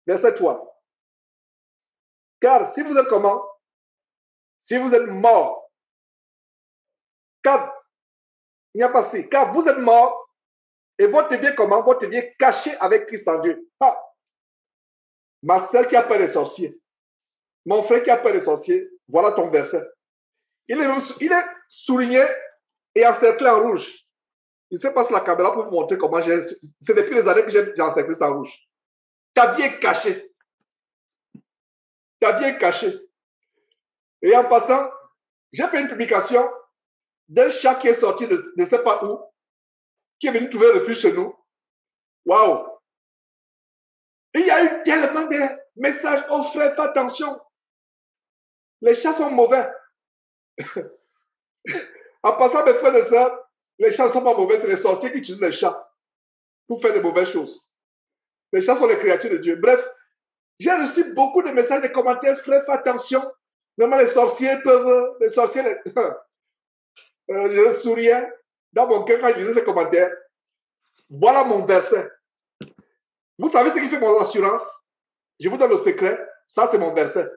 Verset 3. Car si vous êtes comment? Si vous êtes mort, car il n'y a pas si, car vous êtes mort et votre vie est comment? Votre vie est cachée avec Christ en Dieu. Ah. Ma sœur qui a peur des sorciers, mon frère qui a peur des sorciers, voilà ton verset. Il est souligné et encerclé en rouge. Je ne sais pas si la caméra peut vous montrer comment j'ai... C'est depuis des années que j'ai encerclé ça en rouge. Ta vie est cachée. Ta vie est cachée. Et en passant, j'ai fait une publication d'un chat qui est sorti de ne sais pas où, qui est venu trouver refuge chez nous. Waouh! Il y a eu tellement de messages. Oh frère, fais attention. Les chats sont mauvais. En passant, mes frères et sœurs, les chats ne sont pas mauvais, c'est les sorciers qui utilisent les chats pour faire de mauvaises choses. Les chats sont les créatures de Dieu. Bref, j'ai reçu beaucoup de messages, de commentaires. Frère, fais attention. Normalement, les sorciers peuvent... Les sorciers... je souriais dans mon cœur quand je lisais ces commentaires. Voilà mon verset. Vous savez ce qui fait mon assurance? Je vous donne le secret. Ça, c'est mon verset.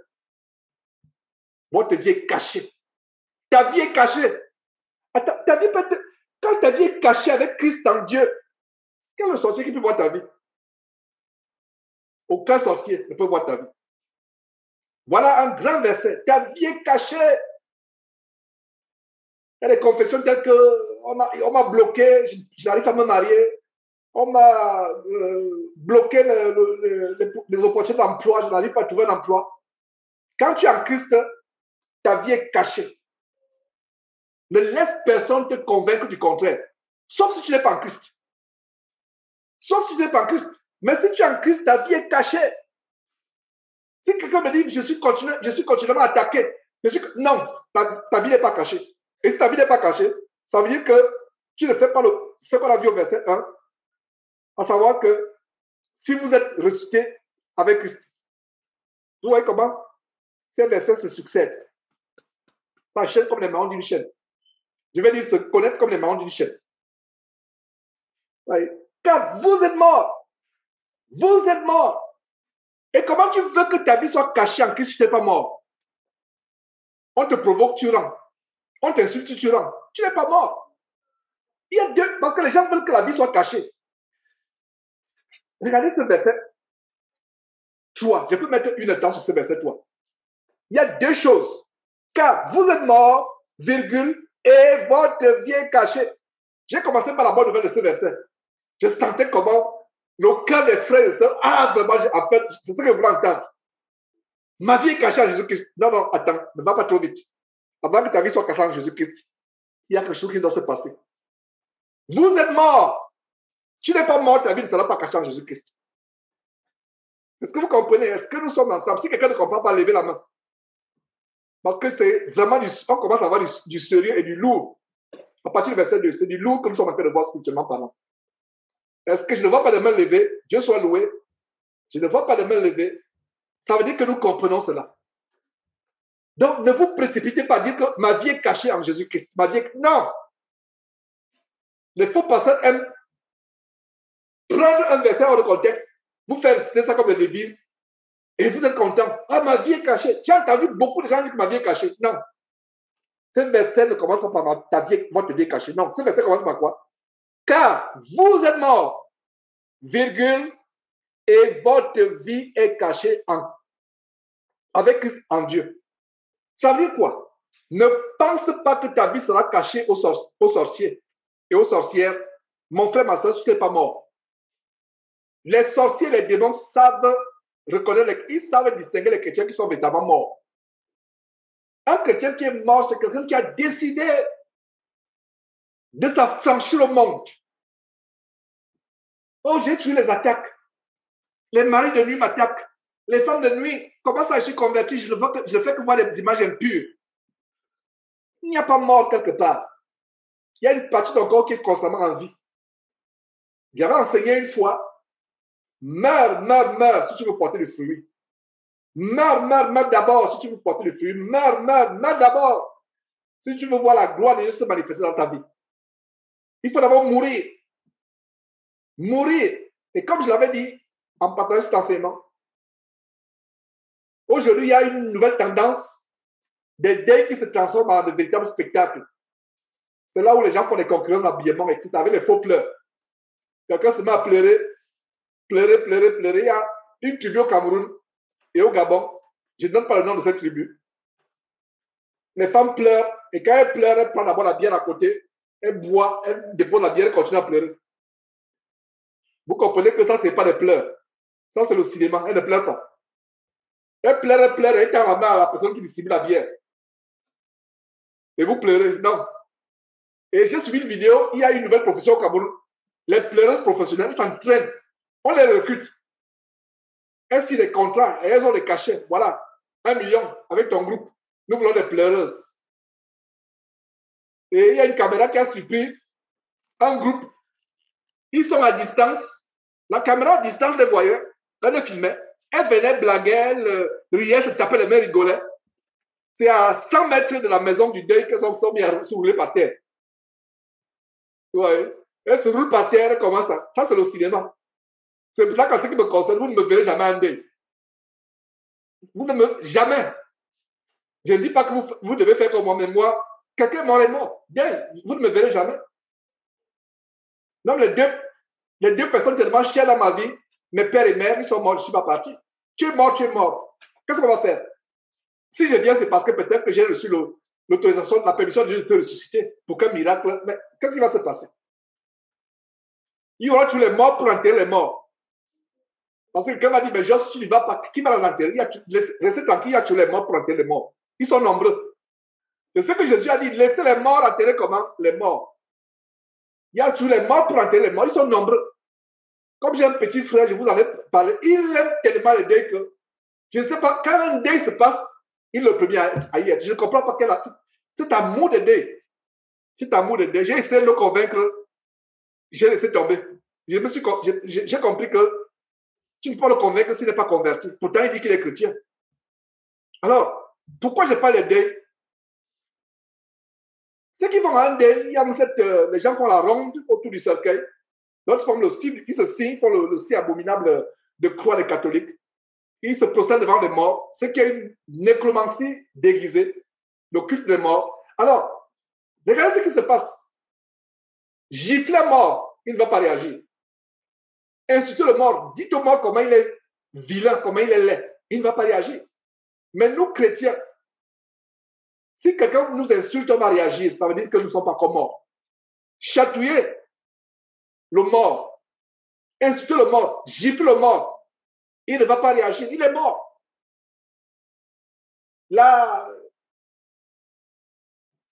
Votre vie est cachée. Ta vie est cachée. Ta vie peut être... Quand ta vie est cachée avec Christ en Dieu, quel est le sorcier qui peut voir ta vie? Aucun sorcier ne peut voir ta vie. Voilà un grand verset. Ta vie est cachée. Il y a des confessions telles que on m'a bloqué, je n'arrive pas à me marier. On m'a bloqué les opportunités d'emploi, je n'arrive pas à trouver un emploi. Quand tu es en Christ, ta vie est cachée. Ne laisse personne te convaincre du contraire. Sauf si tu n'es pas en Christ. Sauf si tu n'es pas en Christ. Mais si tu es en Christ, ta vie est cachée. Si quelqu'un me dit, je suis continuellement attaqué. Non, ta vie n'est pas cachée. Et si ta vie n'est pas cachée, ça veut dire que tu ne fais pas ce qu'on a vu au verset 1. À savoir que si vous êtes ressuscité avec Christ, vous voyez comment ces versets se succèdent. Ça enchaîne comme les marrons d'une chaîne. Je vais dire se connaître comme les marrons d'une chaîne. Car vous êtes morts. Vous êtes morts. Et comment tu veux que ta vie soit cachée en Christ si tu n'es pas mort? On te provoque, tu rends. On t'insulte, tu rends. Tu n'es pas mort. Il y a deux, parce que les gens veulent que la vie soit cachée. Regardez ce verset 3. Je peux mettre une temps sur ce verset 3. Il y a deux choses. Car vous êtes morts, virgule, et votre vie est cachée. J'ai commencé par la bonne nouvelle de ce verset. Je sentais comment le cœur des frères et sœurs, vraiment, en fait, c'est ce que je voulais entendre. Ma vie est cachée en Jésus-Christ. Non, attends, ne va pas trop vite. Avant que ta vie soit cachée en Jésus-Christ, il y a quelque chose qui doit se passer. Vous êtes morts. Tu n'es pas mort, ta vie ne sera pas cachée en Jésus-Christ. Est-ce que vous comprenez? Est-ce que nous sommes ensemble? Si quelqu'un ne comprend pas, levez la main. Parce que c'est vraiment on commence à avoir du sérieux et du lourd. À partir du verset 2, c'est du lourd que nous sommes en train de voir spirituellement parlant. Est-ce que je ne vois pas de main levée? Dieu soit loué. Je ne vois pas de main levée. Ça veut dire que nous comprenons cela. Donc, ne vous précipitez pas à dire que ma vie est cachée en Jésus-Christ. Non! Les faux pasteurs aiment prendre un verset hors de contexte, vous faire citer ça comme de l'église, et vous êtes content. Ah, ma vie est cachée. J'ai entendu beaucoup de gens dire que ma vie est cachée. Non. Ce verset ne commence pas par votre vie est cachée. Non. Ce verset commence par quoi? Car vous êtes morts, virgule, et votre vie est cachée avec Christ en Dieu. Ça veut dire quoi? Ne pense pas que ta vie sera cachée aux sorciers et aux sorcières. Mon frère, ma soeur, si tu n'es pas mort. Les sorciers, les démons savent reconnaître, ils savent distinguer les chrétiens qui sont véritablement morts. Un chrétien qui est mort, c'est quelqu'un qui a décidé de s'affranchir au monde. Oh, j'ai tué les attaques. Les maris de nuit m'attaquent. Les femmes de nuit, comment ça, je suis converti? Je ne fais que voir des images impures. Il n'y a pas mort quelque part. Il y a une partie de ton corps qui est constamment en vie. J'avais enseigné une fois, meurs si tu veux porter le fruit. Meurs d'abord si tu veux porter le fruit. Meurs d'abord si tu veux voir la gloire de Dieu se manifester dans ta vie. Il faut d'abord mourir. Mourir. Et comme je l'avais dit en partageant cet enseignement, Aujourd'hui, il y a une nouvelle tendance des deuils qui se transforment en de véritables spectacles. C'est là où les gens font des concurrences d'habillement, etc., avec les faux pleurs. Quelqu'un se met à pleurer, pleurer. Il y a une tribu au Cameroun et au Gabon. Je ne donne pas le nom de cette tribu. Les femmes pleurent, et quand elles pleurent, elles prennent d'abord la bière à côté, elles boivent, elles déposent la bière et continuent à pleurer. Vous comprenez que ça, ce n'est pas des pleurs. Ça, c'est le cinéma. Elles ne pleurent pas. Elles pleurent, et elles tendent la main à la personne qui distribue la bière. Et vous pleurez. Non. Et j'ai suivi une vidéo, il y a une nouvelle profession au Cameroun. Les pleureuses professionnelles s'entraînent. On les recrute. Elles signent des contrats et elles ont des cachets. Voilà, 1 million avec ton groupe. Nous voulons des pleureuses. Et il y a une caméra qui a surpris un groupe. Ils sont à distance. La caméra à distance les voyait. Elle les filmait. Elle venait blaguer, elle riait, se tapait les mains, rigolait. C'est à 100 mètres de la maison du deuil qu'elles sont mis à se rouler par terre. Ouais. Elle se roule par terre, comment ça? Ça, c'est le cinéma. C'est pour ça qu'en ce qui me concerne, vous ne me verrez jamais en deuil. Vous ne me... Jamais. Je ne dis pas que vous devez faire comme moi, mais moi, quelqu'un mort est mort. Bien, vous ne me verrez jamais. Non, les deux personnes tellement chères dans ma vie, mes pères et mères, ils sont morts, je ne suis pas parti. Tu es mort, tu es mort. Qu'est-ce qu'on va faire? Si je viens, c'est parce que peut-être que j'ai reçu l'autorisation, la permission de Dieu de te ressusciter pour qu'un miracle. Mais qu'est-ce qui va se passer? Il y aura tous les morts pour enterrer les morts. Parce que quelqu'un va dire, mais Jos, tu n'y vas pas. Qui va les enterrer? Restez tranquille, il y a tous les morts pour enterrer les morts. Ils sont nombreux. C'est ce que Jésus a dit, laissez les morts enterrer comment? Les morts. Il y a tous les morts pour enterrer les morts. Ils sont nombreux. Comme j'ai un petit frère, je vous en ai parlé, il aime tellement le deuil que, je ne sais pas, quand un deuil se passe, il est le premier à y être. Je ne comprends pas quel cet amour de deuil. Cet amour de deuil. J'ai essayé de le convaincre, j'ai laissé tomber. J'ai compris que tu ne peux pas le convaincre s'il n'est pas converti. Pourtant, il dit qu'il est chrétien. Alors, pourquoi je parle de deuil? Ceux qui vont en deuil, il y a les gens font la ronde autour du cercueil. D'autres font le signe, ils se signent, font le signe abominable de croix des catholiques. Ils se prosternent devant les morts. C'est qu'il y a une nécromancie déguisée, le culte des morts. Alors, regardez ce qui se passe. Gifler mort, il ne va pas réagir. Insulter le mort, dites au mort comment il est vilain, comment il est laid. Il ne va pas réagir. Mais nous, chrétiens, si quelqu'un nous insulte, on va réagir. Ça veut dire que nous ne sommes pas comme morts. Chatouiller le mort, insulter le mort, gifler le mort, il ne va pas réagir. Il est mort. La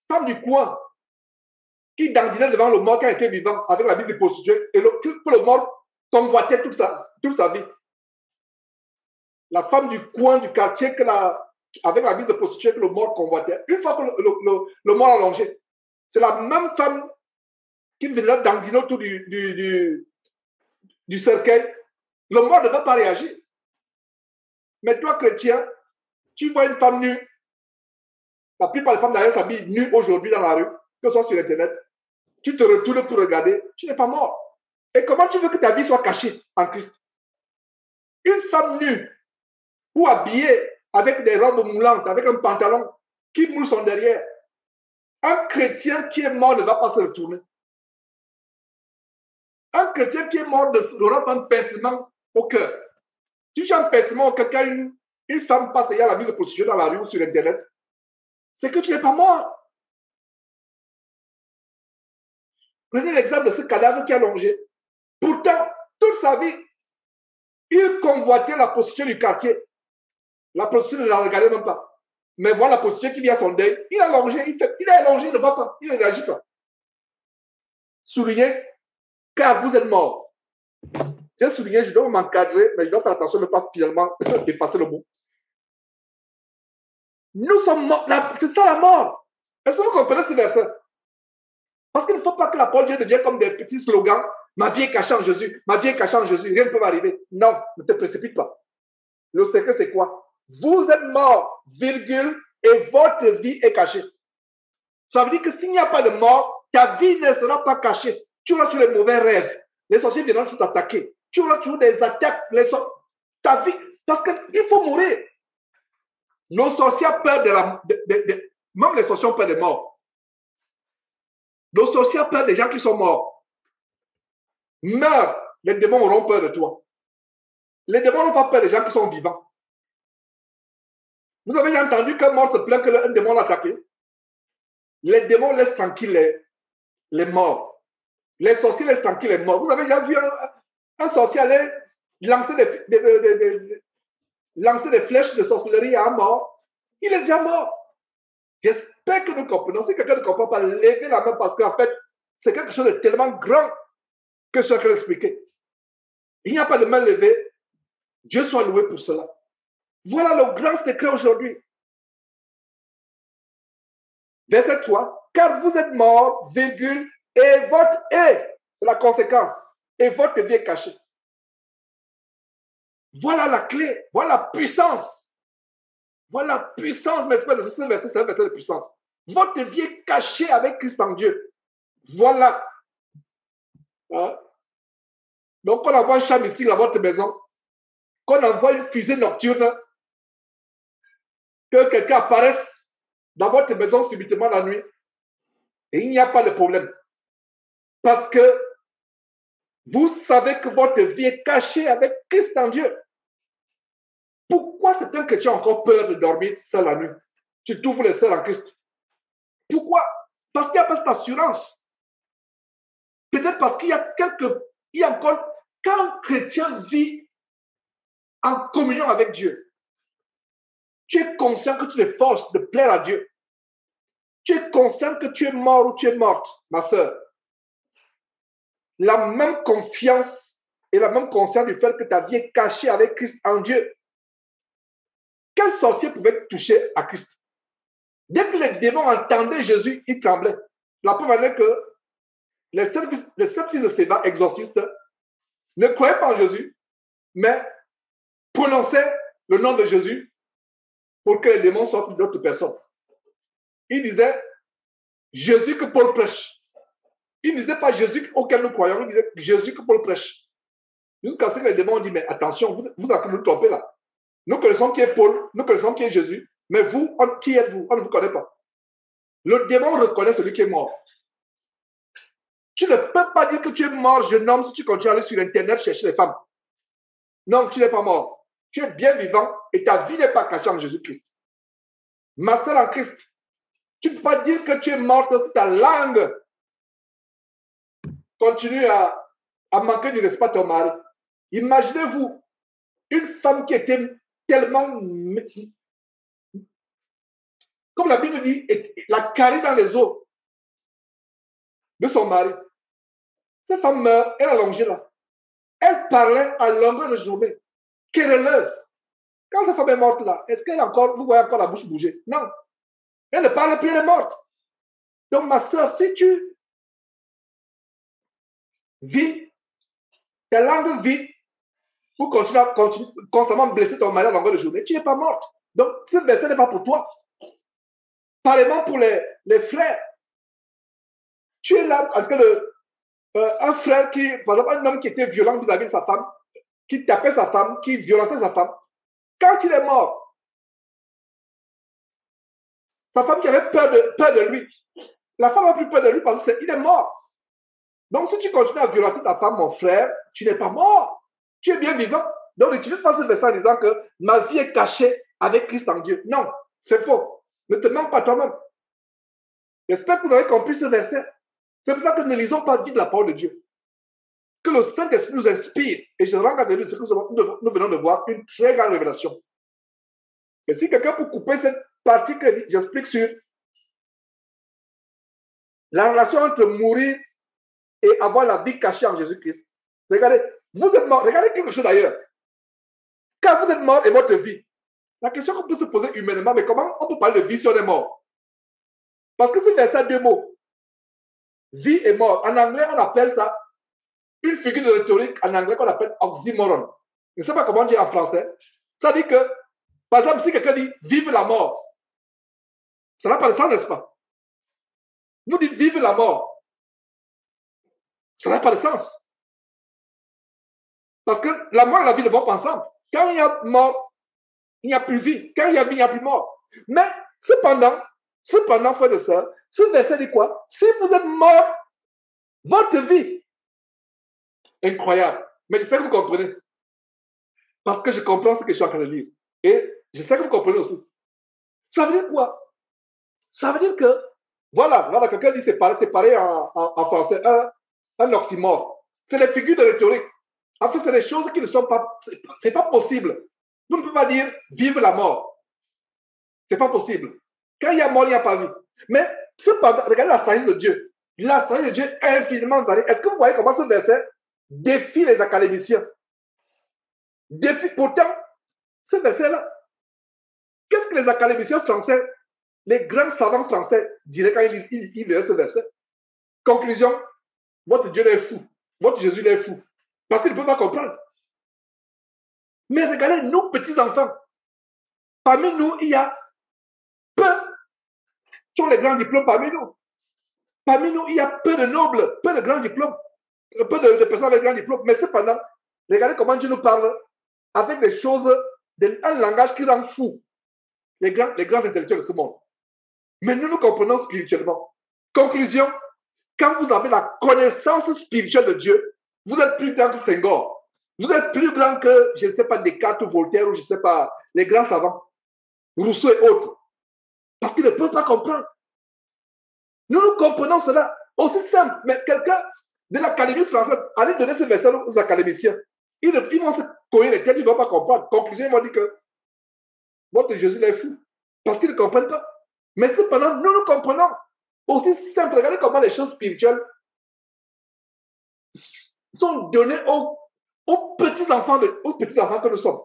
femme du coin qui dandinait devant le mort qui a été vivant avec la vie de prostituée et que le mort convoitait toute sa vie. La femme du coin, du quartier, avec la vie de prostituée que le mort convoitait. Une fois que le mort a allongé, c'est la même femme qui venait dandiner autour du cercueil. Le mort ne va pas réagir. Mais toi, chrétien, tu vois une femme nue. La plupart des femmes d'ailleurs s'habillent nues aujourd'hui dans la rue, que ce soit sur Internet. Tu te retournes pour regarder, tu n'es pas mort. Et comment tu veux que ta vie soit cachée en Christ? Une femme nue ou habillée avec des robes moulantes, avec un pantalon qui moule son derrière. Un chrétien qui est mort ne va pas se retourner. Un chrétien qui est mort aura un pincement au cœur. Si tu as un pincement au cœur, quand une femme passe et il y a la mise de prostituée dans la rue ou sur Internet, c'est que tu n'es pas mort. Prenez l'exemple de ce cadavre qui est allongé. Pourtant, toute sa vie, il convoitait la prostituée du quartier. La prostituée ne la regardait même pas. Mais voilà la prostituée qui vient à son deuil. Il a allongé, il est allongé, il ne va pas, il ne réagit pas. Soulignez, car vous êtes mort. J'ai souligné, je dois m'encadrer, mais je dois faire attention de ne pas finalement effacer le mot. Nous sommes morts. C'est ça la mort. Est-ce que vous comprenez ce verset? Parce qu'il ne faut pas que la parole de Dieu devienne comme des petits slogans. Ma vie est cachée en Jésus. Ma vie est cachée en Jésus. Rien ne peut m'arriver. Non, ne te précipite pas. Le secret, c'est quoi? Vous êtes mort, virgule, et votre vie est cachée. Ça veut dire que s'il n'y a pas de mort, ta vie ne sera pas cachée. Tu auras toujours les mauvais rêves. Les sorciers viendront toujours t'attaquer. Tu auras toujours des attaques. Ta vie, parce qu'il faut mourir. Nos sorciers ont peur même les sorciers ont peur des morts. Nos sorciers ont peur des gens qui sont morts. Meurs, les démons auront peur de toi. Les démons n'ont pas peur des gens qui sont vivants. Vous avez déjà entendu qu'un mort se plaint qu'un démon l'a attaqué? Les démons laissent tranquilles les morts. Les sorciers laissent tranquilles les morts. Vous avez déjà vu un sorcier aller lancer des flèches de sorcellerie à un mort? Il est déjà mort. J'espère que nous comprenons. Si quelqu'un ne comprend pas, levez la main parce qu'en fait, c'est quelque chose de tellement grand que je suis en train d'expliquer. Il n'y a pas de main levée. Dieu soit loué pour cela. Voilà le grand secret aujourd'hui. Verset 3. Car vous êtes morts, virgule, et votre c'est la conséquence, et votre vie est cachée. Voilà la clé, voilà la puissance. Voilà la puissance, mes frères, c'est un verset de puissance. Votre vie est cachée avec Christ en Dieu. Voilà. Hein? Donc, on envoie un chat mystique dans votre maison, qu'on envoie une fusée nocturne, que quelqu'un apparaisse dans votre maison subitement la nuit, et il n'y a pas de problème. Parce que vous savez que votre vie est cachée avec Christ en Dieu. Pourquoi certains chrétiens ont encore peur de dormir seul la nuit? Surtout vous les seuls en Christ. Pourquoi? Parce qu'il n'y a pas cette assurance. Peut-être parce qu'il y a encore, quand un chrétien vit en communion avec Dieu, tu es conscient que tu te forces de plaire à Dieu. Tu es conscient que tu es mort ou tu es morte, ma soeur. La même confiance et la même conscience du fait que ta vie est cachée avec Christ en Dieu. Quel sorcier pouvait toucher à Christ? Dès que les démons entendaient Jésus, ils tremblaient. La preuve est que les sept fils de Séba, exorcistes, ne croyaient pas en Jésus, mais prononçaient le nom de Jésus pour que les démons sortent d'autres personnes. Ils disaient Jésus que Paul prêche. Ils ne disaient pas Jésus auquel nous croyons, ils disaient Jésus que Paul prêche. Jusqu'à ce que les démons ont dit, mais attention, vous êtes nous tromper là. Nous connaissons qui est Paul, nous connaissons qui est Jésus, mais vous, qui êtes-vous? On ne vous connaît pas. Le démon reconnaît celui qui est mort. Tu ne peux pas dire que tu es mort, jeune homme, si tu continues à aller sur Internet chercher les femmes. Non, tu n'es pas mort. Tu es bien vivant et ta vie n'est pas cachée en Jésus-Christ. Ma sœur en Christ, tu ne peux pas dire que tu es morte si ta langue continue à manquer du respect à ton mari. Imaginez-vous une femme qui était tellement, comme la Bible dit, la carie dans les os de son mari. Cette femme meurt, elle est allongée là. Elle parlait à longueur de journée, querelleuse. Quand cette femme est morte là, est-ce qu'elle vous voyez encore la bouche bouger? Non. Elle ne parle plus, elle est morte. Donc ma soeur, si tu vis, ta langue vit, pour continuer constamment blesser ton mari à longueur de journée, tu n'es pas morte. Donc ce verset n'est pas pour toi. Parlement pour les frères. Tu es là en train de... un frère qui, par exemple, un homme qui était violent vis-à-vis de sa femme, qui tapait sa femme, qui violentait sa femme, quand il est mort, sa femme qui avait peur de lui, la femme n'a plus peur de lui parce qu'il est mort. Donc si tu continues à violenter ta femme, mon frère, tu n'es pas mort. Tu es bien vivant. Donc n'utilise pas ce verset en disant que ma vie est cachée avec Christ en Dieu. Non, c'est faux. Ne te mens pas toi-même. J'espère que vous avez compris ce verset. C'est pour ça que nous ne lisons pas vite la parole de Dieu. Que le Saint-Esprit nous inspire. Et je rends à ce que nous venons de voir une très grande révélation. Et si quelqu'un peut couper cette partie que j'explique sur la relation entre mourir et avoir la vie cachée en Jésus-Christ. Regardez, vous êtes mort. Regardez quelque chose d'ailleurs. Quand vous êtes mort et votre vie, la question qu'on peut se poser humainement, mais comment on peut parler de vie si on est mort? Parce que c'est verset deux mots. Vie et mort. En anglais, on appelle ça une figure de rhétorique en anglais qu'on appelle oxymoron. Je ne sais pas comment dire en français. Ça dit que, par exemple, si quelqu'un dit vive la mort, ça n'a pas de sens, n'est-ce pas? Nous dites vive la mort. Ça n'a pas de sens. Parce que la mort et la vie ne vont pas ensemble. Quand il y a mort, il n'y a plus vie. Quand il y a vie, il n'y a plus mort. Mais cependant, frère et sœurs, ce verset dit quoi? Si vous êtes mort, votre vie. Incroyable. Mais je sais que vous comprenez. Parce que je comprends ce que je suis en train de lire. Et je sais que vous comprenez aussi. Ça veut dire quoi? Ça veut dire que, voilà, quelqu'un dit c'est pareil en français, un oxymore. C'est des figures de rhétorique. En fait, c'est des choses qui ne sont pas, c'est pas possible. Nous ne pouvons pas dire vive la mort. C'est pas possible. Quand il y a mort, il n'y a pas vie. Mais, cependant, regardez la sagesse de Dieu. La sagesse de Dieu est infiniment variée. Est-ce que vous voyez comment ce verset défie les académiciens? Pourtant, ce verset-là, qu'est-ce que les académiciens français, les grands savants français diraient quand ils lisaient ce verset? Conclusion, votre Dieu est fou. Votre Jésus est fou. Parce qu'ils ne peuvent pas comprendre. Mais regardez, nous, petits enfants, parmi nous, il y a peu qui ont les grands diplômes parmi nous. Parmi nous, il y a peu de nobles, peu de grands diplômes, peu de personnes avec grands diplômes. Mais cependant, regardez comment Dieu nous parle avec des choses, un langage qui rend fou les grands intellectuels de ce monde. Mais nous comprenons spirituellement. Conclusion, quand vous avez la connaissance spirituelle de Dieu, vous êtes plus grand que Senghor. Vous êtes plus grand que, je ne sais pas, Descartes ou Voltaire ou je ne sais pas, les grands savants, Rousseau et autres. Parce qu'ils ne peuvent pas comprendre. Nous comprenons cela aussi simple. Mais quelqu'un de l'Académie française allait donner ce verset aux académiciens. Ils vont se cogner les têtes, ils ne vont pas comprendre. Conclusion, ils vont dire que votre Jésus est fou. Parce qu'ils ne comprennent pas. Mais cependant, nous comprenons. Aussi simple. Regardez comment les choses spirituelles sont données aux petits-enfants que nous sommes.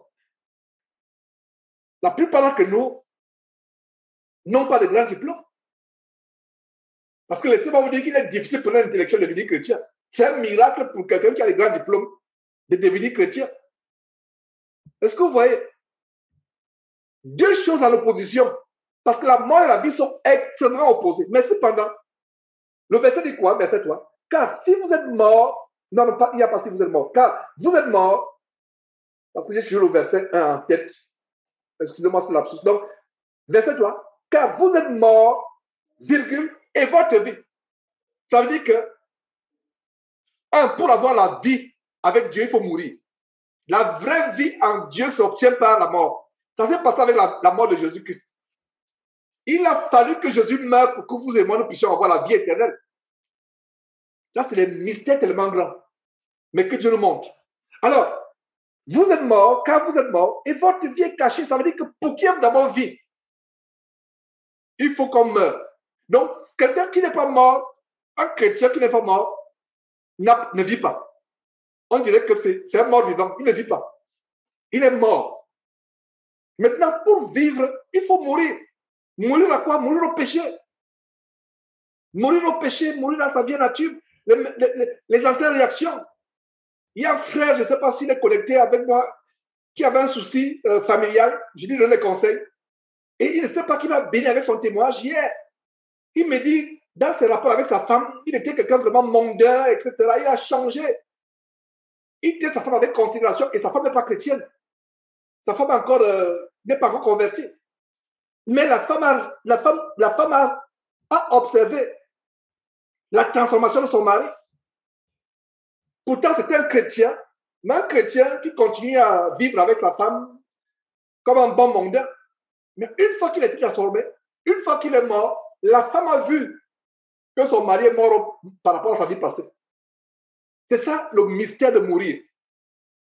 La plupart d'entre nous n'ont pas de grands diplômes. Parce que laissez-moi vous dire qu'il est difficile pour un intellectuel de devenir chrétien. C'est un miracle pour quelqu'un qui a des grands diplômes de devenir chrétien. Est-ce que vous voyez? Deux choses en opposition. Parce que la mort et la vie sont extrêmement opposées. Mais cependant, le verset dit quoi? Verset 3. Car si vous êtes mort, non, il n'y a pas si vous êtes mort. Car vous êtes mort, parce que j'ai toujours le verset 1 en tête. Excusez-moi, c'est l'absence. Donc, verset 3. Car vous êtes mort, virgule, et votre vie. Ça veut dire que, pour avoir la vie avec Dieu, il faut mourir. La vraie vie en Dieu s'obtient par la mort. Ça s'est passé avec la mort de Jésus-Christ. Il a fallu que Jésus meure pour que vous et moi, nous puissions avoir la vie éternelle. Là, c'est des mystères tellement grands. Mais que Dieu nous montre. Alors, vous êtes mort, car vous êtes mort, et votre vie est cachée. Ça veut dire que pour qui aime d'abord vie, il faut qu'on meure. Donc, quelqu'un qui n'est pas mort, un chrétien qui n'est pas mort, ne vit pas. On dirait que c'est un mort vivant. Il ne vit pas. Il est mort. Maintenant, pour vivre, il faut mourir. Mourir à quoi? Mourir au péché. Mourir au péché, mourir à sa vieille nature. Les anciennes réactions. Il y a un frère, je ne sais pas s'il est connecté avec moi, qui avait un souci familial. Je lui donne des conseils. Et il ne sait pas qu'il m'a béni avec son témoignage hier. Il me dit, dans ses rapports avec sa femme, il était quelqu'un vraiment mondain, etc. Il a changé. Il tient sa femme avec considération et sa femme n'est pas chrétienne. Sa femme n'est pas encore convertie. Mais la femme a observé la transformation de son mari. Pourtant, c'était un chrétien, mais un chrétien qui continue à vivre avec sa femme comme un bon mondain. Mais une fois qu'il a été transformé, une fois qu'il est mort, la femme a vu que son mari est mort par rapport à sa vie passée. C'est ça le mystère de mourir.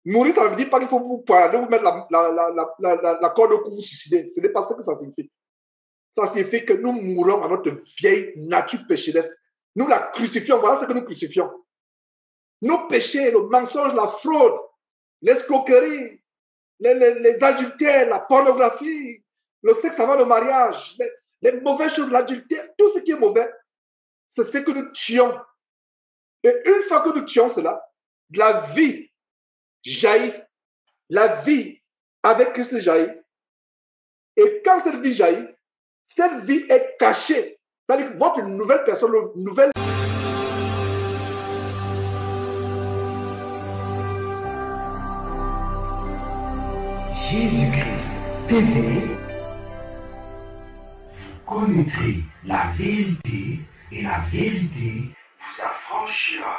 Mourir, ça ne veut dire pas qu'il faut vous poignarder, vous mettre la corde au cou, vous suicider. Ce n'est pas ce que ça signifie. Ça signifie que nous mourons à notre vieille nature pécheresse. Nous la crucifions. Voilà ce que nous crucifions. Nos péchés, le mensonge, la fraude, l'escroquerie, les adultères, la pornographie, le sexe avant le mariage, les mauvaises choses, l'adultère, tout ce qui est mauvais, c'est ce que nous tuons. Et une fois que nous tuons cela, de la vie jaillit. La vie avec Christ jaillit. Et quand cette vie jaillit, cette vie est cachée. C'est-à-dire que votre nouvelle personne, nouvelle... Jésus-Christ TV, vous connaîtrez la vérité et la vérité vous affranchira.